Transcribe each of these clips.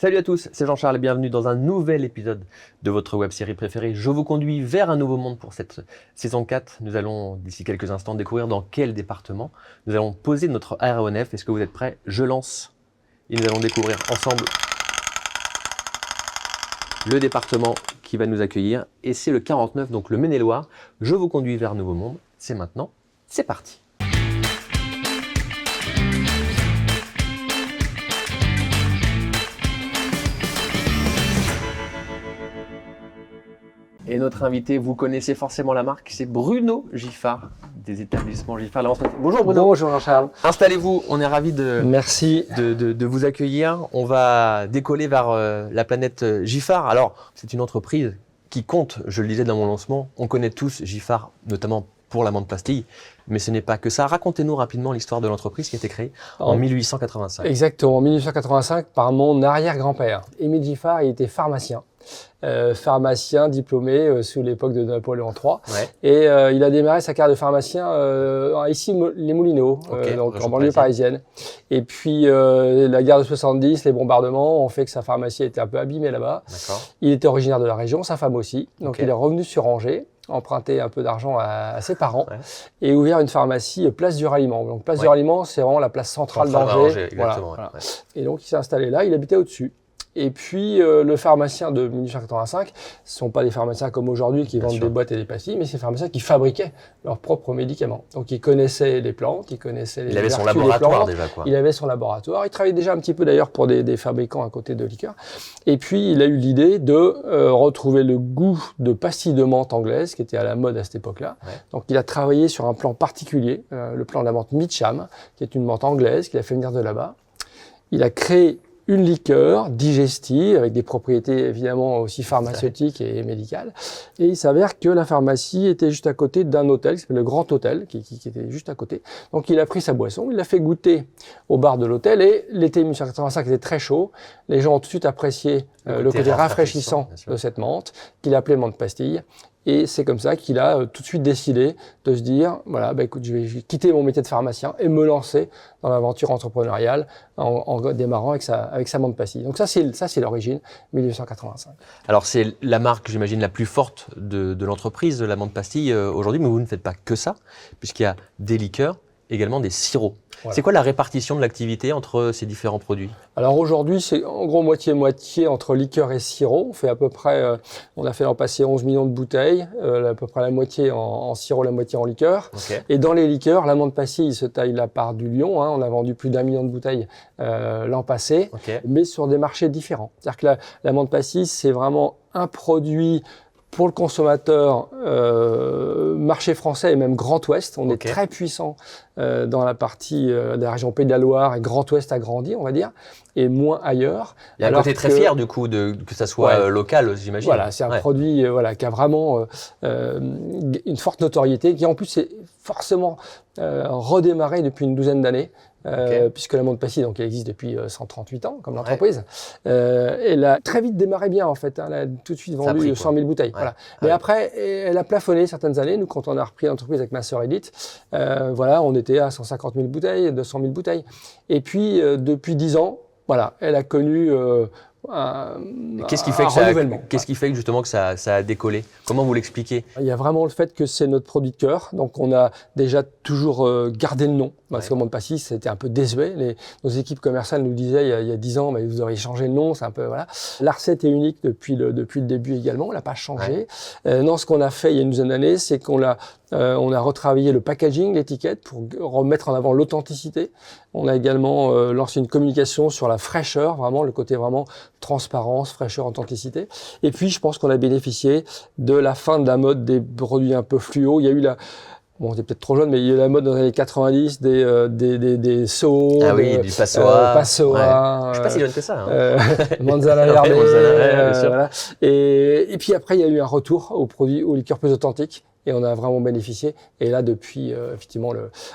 Salut à tous, c'est Jean-Charles et bienvenue dans un nouvel épisode de votre web-série préférée. Je vous conduis vers un nouveau monde pour cette saison 4. Nous allons d'ici quelques instants découvrir dans quel département nous allons poser notre aéronef. Est-ce que vous êtes prêts? Je lance et nous allons découvrir ensemble le département qui va nous accueillir. Et c'est le 49, donc le Maine-et-Loire. Je vous conduis vers un nouveau monde. C'est maintenant, c'est parti. Et notre invité, vous connaissez forcément la marque, c'est Bruno Giffard, des établissements Giffard. Bonjour Bruno. Bonjour Jean-Charles. Installez-vous, on est ravis Merci. de vous accueillir. On va décoller vers la planète Giffard. Alors, c'est une entreprise qui compte, je le disais dans mon lancement, on connaît tous Giffard, notamment pour la menthe pastille, mais ce n'est pas que ça. Racontez-nous rapidement l'histoire de l'entreprise qui a été créée en 1885. Exactement, en 1885 par mon arrière-grand-père. Émile Giffard, il était pharmacien. Pharmacien diplômé sous l'époque de Napoléon III. Ouais. Et il a démarré sa carrière de pharmacien ici, les Moulineaux, donc en banlieue parisienne. Et puis la guerre de 70, les bombardements ont fait que sa pharmacie était un peu abîmée là-bas. Il était originaire de la région, sa femme aussi. Donc il est revenu sur Angers, emprunté un peu d'argent à ses parents et ouvert une pharmacie place du Ralliement. Donc place du Ralliement, c'est vraiment la place centrale d'Angers. Voilà. Et donc il s'est installé là, il habitait au-dessus. Et puis, le pharmacien de 1885, ce ne sont pas des pharmaciens comme aujourd'hui qui vendent des boîtes et des pastilles, mais c'est des pharmaciens qui fabriquaient leurs propres médicaments. Donc, ils connaissaient les plantes, ils connaissaient les vertus des plantes. Il avait son laboratoire déjà, quoi. Il avait son laboratoire. Il travaillait déjà un petit peu d'ailleurs pour des fabricants à côté de liqueurs. Et puis, il a eu l'idée de retrouver le goût de pastilles de menthe anglaise, qui était à la mode à cette époque-là. Ouais. Donc, il a travaillé sur un plan particulier, le plan de la menthe Mitcham, qui est une menthe anglaise qu'il a fait venir de là-bas. Il a créé une liqueur digestive avec des propriétés évidemment aussi pharmaceutiques et médicales. Et il s'avère que la pharmacie était juste à côté d'un hôtel qui s'appelle le Grand Hôtel, qui était juste à côté. Donc il a pris sa boisson, il l'a fait goûter au bar de l'hôtel et l'été 1885 était très chaud. Les gens ont tout de suite apprécié le côté rafraîchissant de cette menthe qu'il appelait menthe pastille. Et c'est comme ça qu'il a tout de suite décidé de se dire, voilà, écoute, je vais quitter mon métier de pharmacien et me lancer dans l'aventure entrepreneuriale en démarrant avec sa menthe pastille. Donc ça, c'est l'origine, 1885. Alors c'est la marque, j'imagine, la plus forte de l'entreprise, de la menthe pastille aujourd'hui, mais vous ne faites pas que ça, puisqu'il y a des liqueurs, également des sirops. Voilà. C'est quoi la répartition de l'activité entre ces différents produits? Alors aujourd'hui, c'est en gros moitié-moitié entre liqueur et sirop. On fait à peu près, on a fait l'an passé 11 millions de bouteilles, à peu près la moitié en sirop, la moitié en liqueur. Okay. Et dans les liqueurs, la menthe pastille se taille la part du lion. On a vendu plus d'1 million de bouteilles l'an passé, mais sur des marchés différents. C'est-à-dire que la menthe pastille, c'est vraiment un produit pour le consommateur, marché français et même Grand Ouest, on est très puissant dans la partie de la région Pays de la Loire et Grand Ouest agrandi, on va dire, et moins ailleurs. Il y a un côté très fier du coup que ça soit local, j'imagine. Voilà, c'est un produit qui a vraiment une forte notoriété, qui en plus est forcément redémarré depuis une douzaine d'années. Puisque la menthe pastille, donc elle existe depuis 138 ans, comme l'entreprise. Elle a très vite démarré bien, en fait. Elle a tout de suite vendu 100 000 bouteilles. Voilà. Mais après, elle a plafonné certaines années. Nous, quand on a repris l'entreprise avec ma sœur Edith, on était à 150 000 bouteilles, 200 000 bouteilles. Et puis, depuis 10 ans, elle a connu Qu'est-ce qui fait que justement que ça a décollé? Comment vous l'expliquez? Il y a vraiment le fait que c'est notre produit de cœur. Donc on a déjà toujours gardé le nom. Parce que menthe pastille, c'était un peu désuet. Nos équipes commerciales nous disaient il y a 10 ans, mais vous auriez changé le nom. C'est un peu voilà. La recette est unique depuis le début également. On l'a pas changé. Non, ce qu'on a fait il y a une douzaine d'années, c'est qu'on a retravaillé le packaging, l'étiquette pour remettre en avant l'authenticité. On a également lancé une communication sur la fraîcheur, vraiment le côté vraiment transparence, fraîcheur, authenticité. Et puis, je pense qu'on a bénéficié de la fin de la mode des produits un peu fluo. Il y a eu bon, t'es peut-être trop jeune, mais il y a eu la mode dans les années 90 des seaux. Ah oui, du Passoa. Passoa. Je suis pas si jeune que ça. Manzana Verde. Voilà. Et puis après, il y a eu un retour aux liqueurs plus authentiques. et on a vraiment bénéficié. Et là, depuis, effectivement,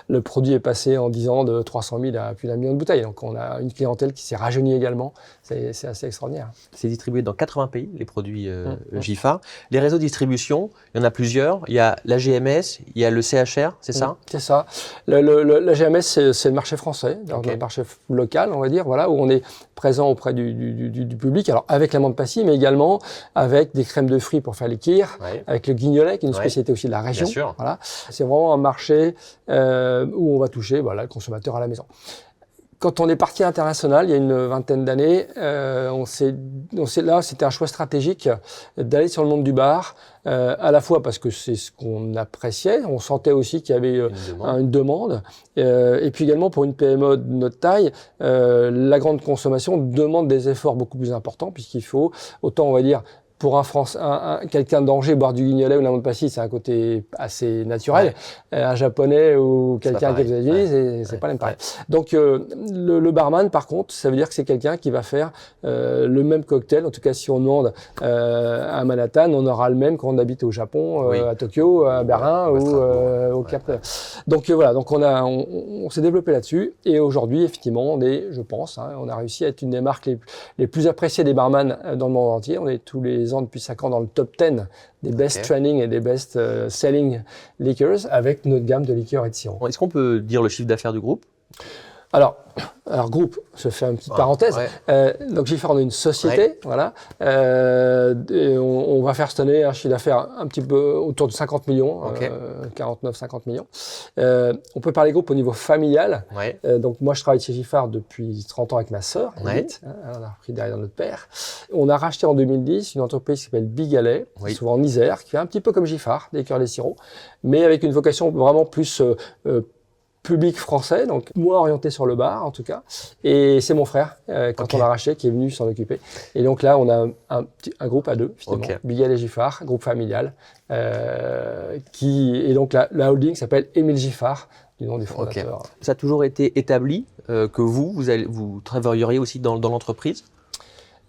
le produit est passé en 10 ans de 300 000 à plus d'1 million de bouteilles. Donc, on a une clientèle qui s'est rajeunie également. C'est assez extraordinaire. C'est distribué dans 80 pays, les produits Giffard. Les réseaux de distribution, il y en a plusieurs. Il y a la GMS, il y a le CHR, c'est ça? C'est ça. La GMS, c'est le marché français, le marché local, on va dire, voilà, où on est présent auprès du public. Alors, avec la menthe passie, mais également avec des crèmes de fruits pour faire les kirs, avec le guignolet, qui est une spécialité aussi de la région. Bien sûr. Voilà. C'est vraiment un marché où on va toucher le consommateur à la maison. Quand on est parti à l'international, il y a une vingtaine d'années, là, c'était un choix stratégique d'aller sur le monde du bar, à la fois parce que c'est ce qu'on appréciait, on sentait aussi qu'il y avait une demande, et puis également pour une PME de notre taille, la grande consommation demande des efforts beaucoup plus importants, puisqu'il faut, autant on va dire, pour quelqu'un d'Angers, boire du guignolet ou de la menthe passie, c'est un côté assez naturel. Un Japonais ou quelqu'un qui est aux États-Unis, c'est pas le même pareil. Donc, le barman, par contre, ça veut dire que c'est quelqu'un qui va faire le même cocktail. En tout cas, si on demande à Manhattan, on aura le même quand on habite au Japon, à Tokyo, à Berlin ou au Cap. Donc, voilà. Donc, on s'est développé là-dessus. Et aujourd'hui, effectivement, je pense, on a réussi à être une des marques les plus appréciées des barman dans le monde entier. On est tous les ans depuis 5 ans dans le top 10 des best trending et des best selling liquors avec notre gamme de liqueurs et de sirop. Est-ce qu'on peut dire le chiffre d'affaires du groupe? Alors, groupe, je fais une petite parenthèse. Donc, Giffard, on est une société, voilà. On va faire cette année un chiffre d'affaires un petit peu autour de 50 millions, 49-50 millions. On peut parler groupe au niveau familial. Donc, moi, je travaille chez Giffard depuis 30 ans avec ma sœur, Edith. On a repris derrière notre père. On a racheté en 2010 une entreprise qui s'appelle Bigalet, qui se trouve en Isère, qui fait un petit peu comme Giffard, des liqueurs et des sirops, mais avec une vocation vraiment plus public français, donc moins orienté sur le bar en tout cas. Et c'est mon frère, quand on l'a racheté, qui est venu s'en occuper. Et donc là, on a un groupe à deux, finalement, Bigalet et Giffard, groupe familial, et donc la holding s'appelle Émile Giffard, du nom des fondateurs. Ça a toujours été établi que vous travailleriez aussi dans l'entreprise?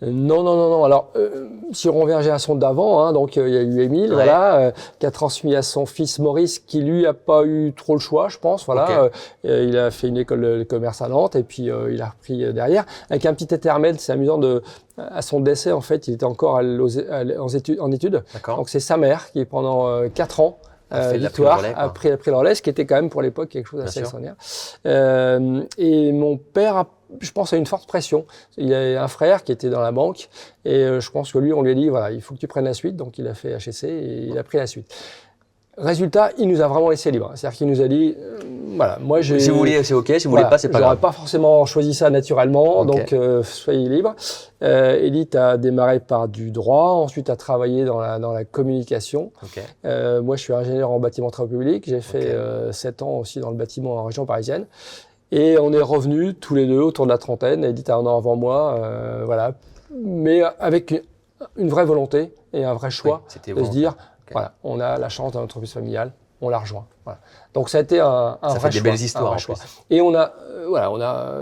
Non. Alors, si on revient à la génération d'avant, donc il y a eu Émile, qui a transmis à son fils Maurice, qui lui a pas eu trop le choix, je pense. Voilà, il a fait une école de commerce à Nantes et puis il a repris derrière avec un petit intermède. C'est amusant à son décès, en fait, il était encore en études. Donc c'est sa mère qui pendant 4 ans. Victoire a pris le relais, ce qui était quand même pour l'époque quelque chose d'assez extraordinaire. Et mon père je pense à une forte pression. Il y a un frère qui était dans la banque et je pense que lui, on lui a dit, voilà, il faut que tu prennes la suite. Donc, il a fait HEC et il a pris la suite. Résultat, il nous a vraiment laissé libre. C'est-à-dire qu'il nous a dit, voilà, moi j'ai... Si vous voulez, c'est OK. Si vous voulez pas, c'est pas grave. J'aurais pas forcément choisi ça naturellement, donc soyez libre. Edith a démarré par du droit, ensuite a travaillé dans la communication. Moi, je suis ingénieur en bâtiment travaux publics. J'ai fait 7 ans aussi dans le bâtiment en région parisienne. Et on est revenus tous les deux autour de la trentaine. Edith a un an avant moi, voilà. Mais avec une vraie volonté et un vrai choix de se dire, voilà, on a la chance dans l'entreprise familiale, on la rejoint. Voilà. Donc ça a été un vrai choix. Ça fait des belles histoires en plus. Et on a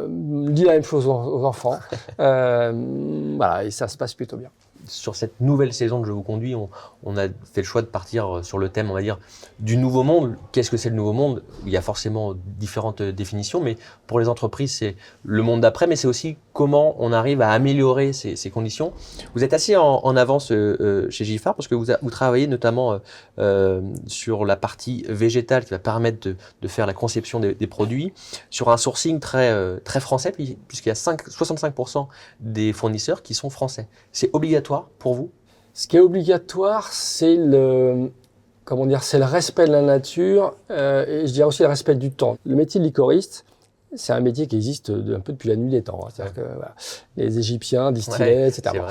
dit la même chose aux enfants. Voilà, et ça se passe plutôt bien. Sur cette nouvelle saison de Je vous conduis, on a fait le choix de partir sur le thème, on va dire, du nouveau monde. Qu'est-ce que c'est le nouveau monde? Il y a forcément différentes définitions, mais pour les entreprises, c'est le monde d'après, mais c'est aussi comment on arrive à améliorer ces conditions. Vous êtes assez en avance chez Giffard parce que vous travaillez notamment sur la partie végétale qui va permettre de faire la conception des produits, sur un sourcing très français, puisqu'il y a 65% des fournisseurs qui sont français. C'est obligatoire pour vous? Ce qui est obligatoire, c'est le respect de la nature et je dirais aussi le respect du temps. Le métier de liquoriste, c'est un métier qui existe un peu depuis la nuit des temps. C'est-à-dire que les Égyptiens distillaient, etc.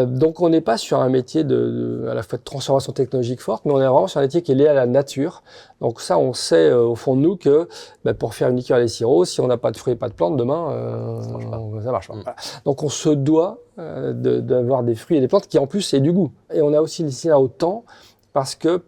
Donc on n'est pas sur un métier à la fois de transformation technologique forte, mais on est vraiment sur un métier qui est lié à la nature. Donc ça, on sait au fond de nous que pour faire une liqueur et des sirops, si on n'a pas de fruits et pas de plantes, demain, ça marche pas. Voilà. Donc on se doit d'avoir des fruits et des plantes qui en plus aient du goût. Et on a aussi laissé là au temps. parce que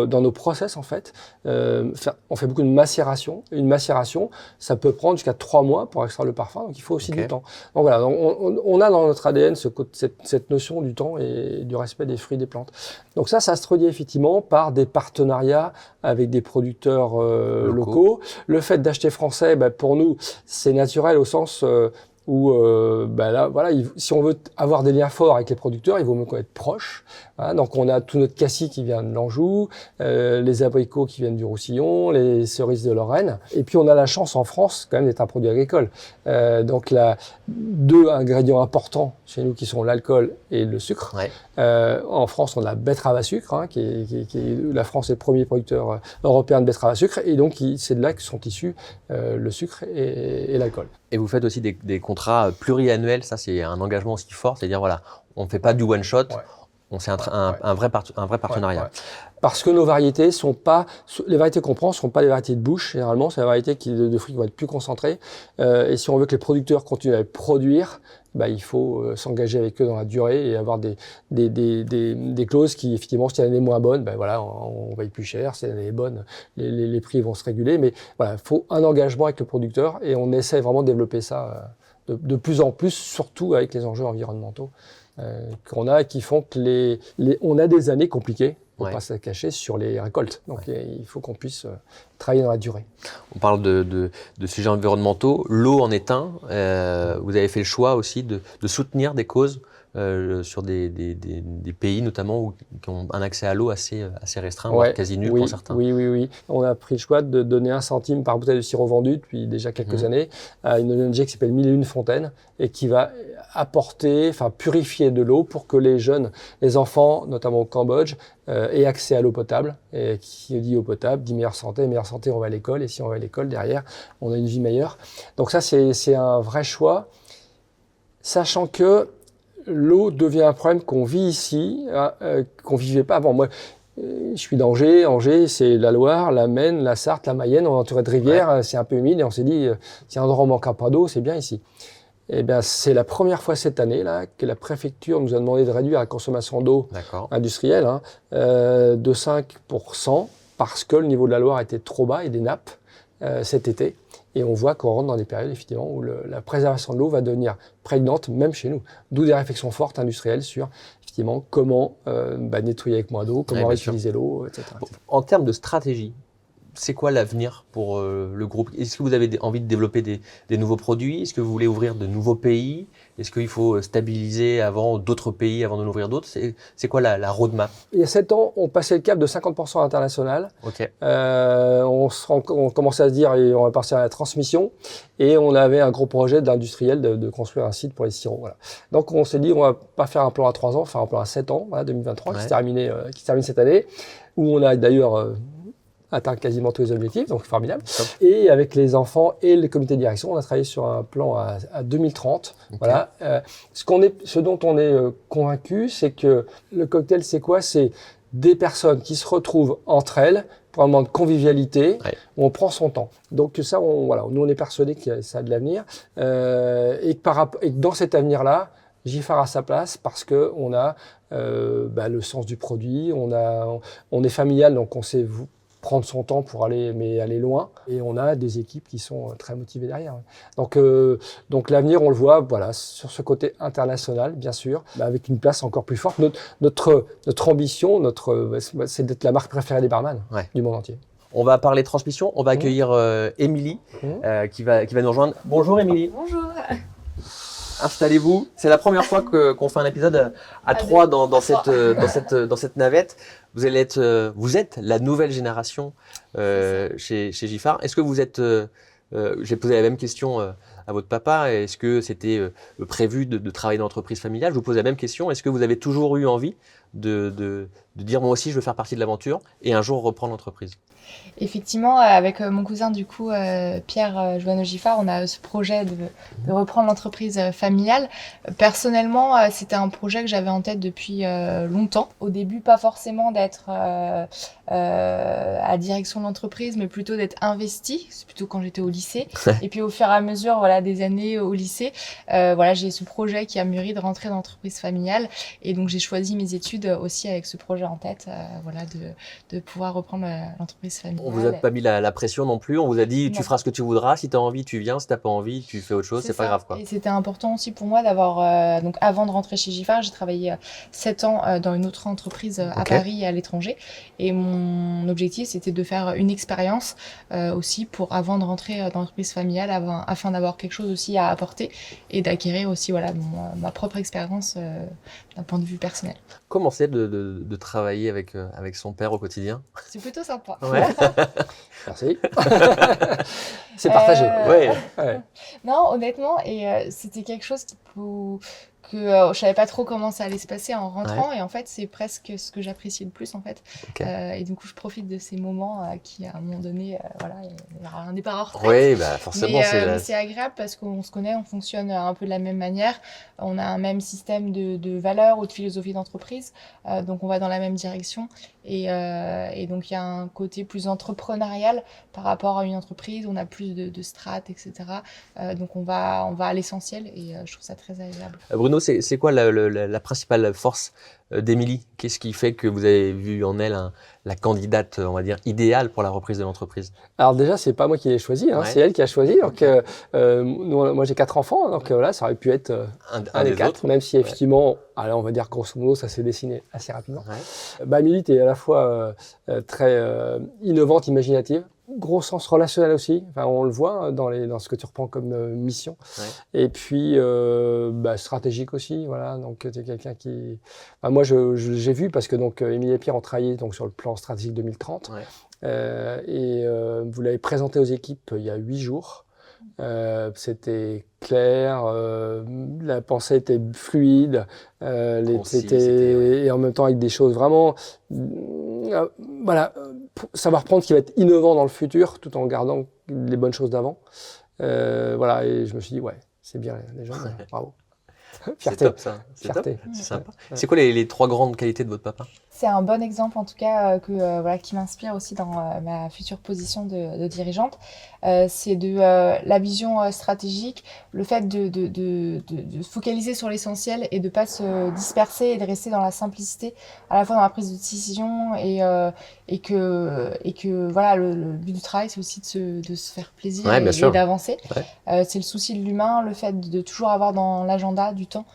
dans nos process, en fait, on fait beaucoup de macération. Une macération, ça peut prendre jusqu'à 3 mois pour extraire le parfum, donc il faut aussi du temps. Donc voilà, on a dans notre ADN cette notion du temps et du respect des fruits et des plantes. Donc ça se traduit effectivement par des partenariats avec des producteurs locaux. Le fait d'acheter français, pour nous, c'est naturel au sens où là, voilà, si on veut avoir des liens forts avec les producteurs, il vaut mieux être proche. Voilà, donc on a tout notre cassis qui vient de l'Anjou, les abricots qui viennent du Roussillon, les cerises de Lorraine. Et puis on a la chance en France quand même d'être un produit agricole. Donc deux ingrédients importants chez nous qui sont l'alcool et le sucre. Ouais. En France, on a la betterave à sucre, la France est le premier producteur européen de betterave à sucre, et donc c'est de là que sont issus le sucre et l'alcool. Et vous faites aussi des contrats pluriannuels, ça c'est un engagement aussi fort, c'est-à-dire voilà, on ne fait pas du one shot, c'est un vrai partenariat. Ouais. Parce que nos variétés sont pas, les variétés qu'on prend ne sont pas des variétés de bouche, généralement, c'est des variétés de fruits qui vont être plus concentrées. Et si on veut que les producteurs continuent à les produire, il faut s'engager avec eux dans la durée et avoir des clauses qui, effectivement, si l'année est moins bonne, on va être plus cher. Si l'année est bonne, les prix vont se réguler. Mais voilà, il faut un engagement avec le producteur et on essaie vraiment de développer ça de plus en plus, surtout avec les enjeux environnementaux qu'on a, qui font que on a des années compliquées. On ne peut pas se cacher sur les récoltes. Donc il faut qu'on puisse travailler dans la durée. On parle de sujets environnementaux. L'eau en est un. Vous avez fait le choix aussi de soutenir des causes sur des pays notamment qui ont un accès à l'eau assez restreint, voire quasi nul pour certains. Oui. On a pris le choix de donner 1 centime par bouteille de sirop vendu depuis déjà quelques années à une ONG qui s'appelle 1001 Fontaines et qui va purifier de l'eau pour que les enfants, notamment au Cambodge, aient accès à l'eau potable. Et qui dit eau potable, dit meilleure santé, on va à l'école. Et si on va à l'école, derrière, on a une vie meilleure. Donc ça, c'est un vrai choix, sachant que l'eau devient un problème qu'on vit ici, qu'on vivait pas avant. Moi, je suis d'Angers. Angers, c'est la Loire, la Maine, la Sarthe, la Mayenne. On est entouré de rivières, c'est un peu humide. Et on s'est dit, si un endroit où on manquera pas d'eau, c'est bien ici. Eh bien, c'est la première fois cette année là que la préfecture nous a demandé de réduire la consommation d'eau industrielle de 5% parce que le niveau de la Loire était trop bas et des nappes cet été. Et on voit qu'on rentre dans des périodes effectivement où la préservation de l'eau va devenir prégnante même chez nous. D'où des réflexions fortes industrielles sur effectivement comment nettoyer avec moins d'eau, comment réutiliser l'eau, etc. En termes de stratégie, c'est quoi l'avenir pour le groupe? Est-ce que vous avez envie de développer des nouveaux produits? Est-ce que vous voulez ouvrir de nouveaux pays? Est-ce qu'il faut stabiliser avant d'autres pays avant d'en ouvrir d'autres? C'est quoi la roadmap? Il y a 7 ans, on passait le cap de 50% international. On commençait à se dire on va partir à la transmission et on avait un gros projet d'industriel de construire un site pour les sirops. Voilà. Donc on s'est dit on va pas faire un plan à 3 ans, faire un plan à 7 ans, 2023 qui se termine cette année, où on a d'ailleurs atteint quasiment tous les objectifs, donc formidable. Et avec les enfants et les comités de direction, on a travaillé sur un plan à 2030. Voilà. Ce dont on est convaincu, c'est que le cocktail, c'est quoi? C'est des personnes qui se retrouvent entre elles pour un moment de convivialité où on prend son temps. Donc ça, nous on est persuadés que ça a de l'avenir et que dans cet avenir-là, Giffard a sa place parce que on a le sens du produit, on est familial, donc on sait prendre son temps pour aller loin. Et on a des équipes qui sont très motivées derrière. Donc l'avenir, on le voit, sur ce côté international, bien sûr, avec une place encore plus forte. Notre ambition, c'est d'être la marque préférée des barman du monde entier. On va parler transmission. On va accueillir Émilie qui va nous rejoindre. Bonjour Émilie. Bonjour. Installez-vous. C'est la première fois qu'on fait un épisode à 3 dans cette navette. Vous êtes la nouvelle génération chez Giffard. Est-ce que vous êtes j'ai posé la même question à votre papa. Est-ce que c'était prévu de travailler dans l'entreprise familiale? Je vous pose la même question. Est-ce que vous avez toujours eu envie de dire moi aussi je veux faire partie de l'aventure et un jour reprendre l'entreprise? Effectivement, avec mon cousin du coup, Pierre Joanneau Giffard, on a ce projet de reprendre l'entreprise familiale. Personnellement, c'était un projet que j'avais en tête depuis longtemps. Au début, pas forcément d'être à direction de l'entreprise, mais plutôt d'être investi. C'est plutôt quand j'étais au lycée. Et puis au fur et à mesure, des années au lycée, voilà, j'ai ce projet qui a mûri de rentrer dans l'entreprise familiale. Et donc, j'ai choisi mes études aussi avec ce projet en tête, voilà, de pouvoir reprendre l'entreprise familiale. On vous a pas mis la pression non plus. On vous a dit, tu Non. feras ce que tu voudras. Si tu as envie, tu viens. Si tu n'as pas envie, tu fais autre chose. C'est pas ça. grave, quoi. Et c'était important aussi pour moi d'avoir, donc avant de rentrer chez Giffard, j'ai travaillé 7 ans dans une autre entreprise à Paris et à l'étranger. Et mon objectif, c'était de faire une expérience aussi avant de rentrer dans l'entreprise familiale, afin d'avoir quelque chose aussi à apporter et d'acquérir aussi voilà, ma propre expérience d'un point de vue personnel. Comment c'est de travailler avec son père au quotidien? C'est plutôt sympa. Ouais. Merci. C'est partagé. Ouais. Non, honnêtement, et c'était quelque chose que je savais pas trop comment ça allait se passer en rentrant, et en fait c'est presque ce que j'apprécie le plus en fait. Et du coup je profite de ces moments qui à un moment donné voilà, il y aura un départ en retraite. Oui, bah forcément mais c'est agréable parce qu'on se connaît, on fonctionne un peu de la même manière, on a un même système de valeurs ou de philosophie d'entreprise, donc on va dans la même direction, et donc il y a un côté plus entrepreneurial par rapport à une entreprise, on a plus de strates, etc. Donc on va à l'essentiel, et je trouve ça très agréable. Bruno, c'est quoi la principale force d'Émilie? Qu'est-ce qui fait que vous avez vu en elle la candidate, on va dire, idéale pour la reprise de l'entreprise? Alors déjà, c'est pas moi qui l'ai choisi, c'est elle qui a choisi. Donc, moi j'ai 4 enfants, donc voilà, ça aurait pu être un des 4, même si effectivement, allez, on va dire grosso modo, ça s'est dessiné assez rapidement. Émilie était à la fois très innovante, imaginative, gros sens relationnel aussi. Enfin, on le voit dans ce que tu reprends comme mission. Et puis stratégique aussi, voilà. Donc tu es quelqu'un qui. Moi, j'ai vu parce que donc Émilie et Pierre ont travaillé donc sur le plan stratégique 2030. Vous l'avez présenté aux équipes il y a 8 jours. C'était clair, la pensée était fluide, et en même temps avec des choses vraiment, savoir prendre ce qui va être innovant dans le futur tout en gardant les bonnes choses d'avant. Et je me suis dit, ouais, c'est bien les gens, bravo. C'est top ça, c'est sympa. C'est quoi les 3 grandes qualités de votre papa? C'est un bon exemple en tout cas qui m'inspire aussi dans ma future position de dirigeante. C'est la vision stratégique, le fait de se focaliser sur l'essentiel et de ne pas se disperser et de rester dans la simplicité, à la fois dans la prise de décision et que voilà, le but du travail, c'est aussi de se faire plaisir et d'avancer. C'est le souci de l'humain, le fait de toujours avoir dans l'agenda du temps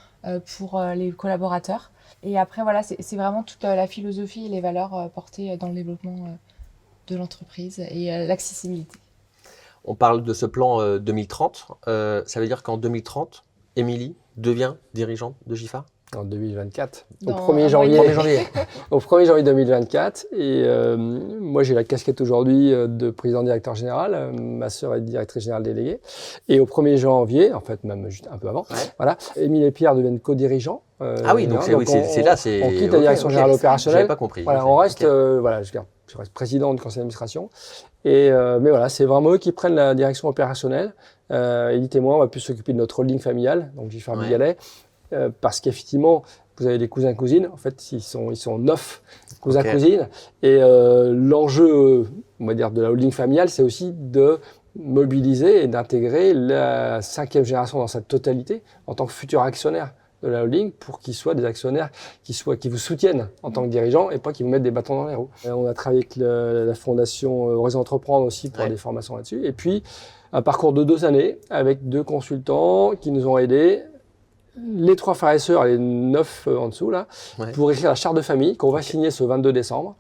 pour les collaborateurs. Et après, voilà, c'est vraiment toute la philosophie et les valeurs portées dans le développement de l'entreprise et l'accessibilité. On parle de ce plan 2030. Ça veut dire qu'en 2030, Émilie devient dirigeante de Giffard? En 2024, au 1er janvier. Au 1er janvier 2024. Et moi, j'ai la casquette aujourd'hui de président-directeur général. Ma sœur est directrice générale déléguée. Et au 1er janvier, en fait, même juste un peu avant, voilà, Émile et Pierre deviennent co-dirigeants. Donc c'est là. On quitte la direction générale opérationnelle. J'avais pas compris. Voilà, on reste, je reste président du conseil d'administration. Mais voilà, c'est vraiment eux qui prennent la direction opérationnelle. Edith et moi, on va plus s'occuper de notre holding familial, donc Giffard Bigalet. Parce qu'effectivement, vous avez des cousins-cousines, en fait, ils sont 9 cousins-cousines, et l'enjeu, on va dire, de la holding familiale, c'est aussi de mobiliser et d'intégrer la 5e génération dans sa totalité en tant que futur actionnaire de la holding, pour qu'ils soient des actionnaires qui vous soutiennent en tant que dirigeants et pas qui vous mettent des bâtons dans les roues. On a travaillé avec la fondation Horizon Entreprendre aussi pour des formations là-dessus, et puis un parcours de 2 années avec 2 consultants qui nous ont aidés, les 3 frères et sœurs, les 9 en dessous, là, pour écrire la charte de famille qu'on va signer ce 22 décembre.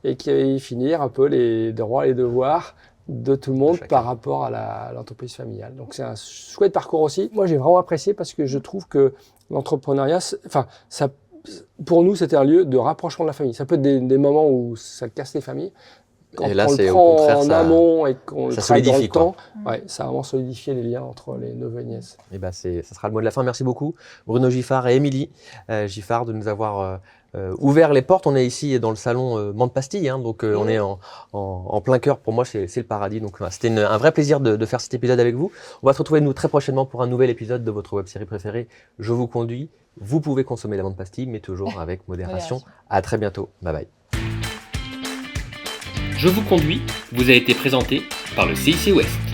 Et qui va finir un peu les droits et les devoirs de tout le monde par rapport à l'entreprise familiale. Donc c'est un chouette parcours aussi. Moi, j'ai vraiment apprécié parce que je trouve que l'entrepreneuriat, pour nous, c'était un lieu de rapprochement de la famille. Ça peut être des moments où ça casse les familles. Quand on le prend en amont et qu'on le travaille dans le temps, ça a vraiment solidifié les liens entre les neveux et nièces. Et ça sera le mot de la fin. Merci beaucoup, Bruno Giffard et Émilie Giffard, de nous avoir ouvert les portes. On est ici dans le salon Menthe Pastille, donc on est en plein cœur. Pour moi, c'est le paradis. Donc c'était un vrai plaisir de faire cet épisode avec vous. On va se retrouver nous très prochainement pour un nouvel épisode de votre web-série préférée, Je vous conduis. Vous pouvez consommer la Menthe Pastille, mais toujours avec modération. À très bientôt. Bye bye. Je vous conduis vous a été présenté par le CIC Ouest.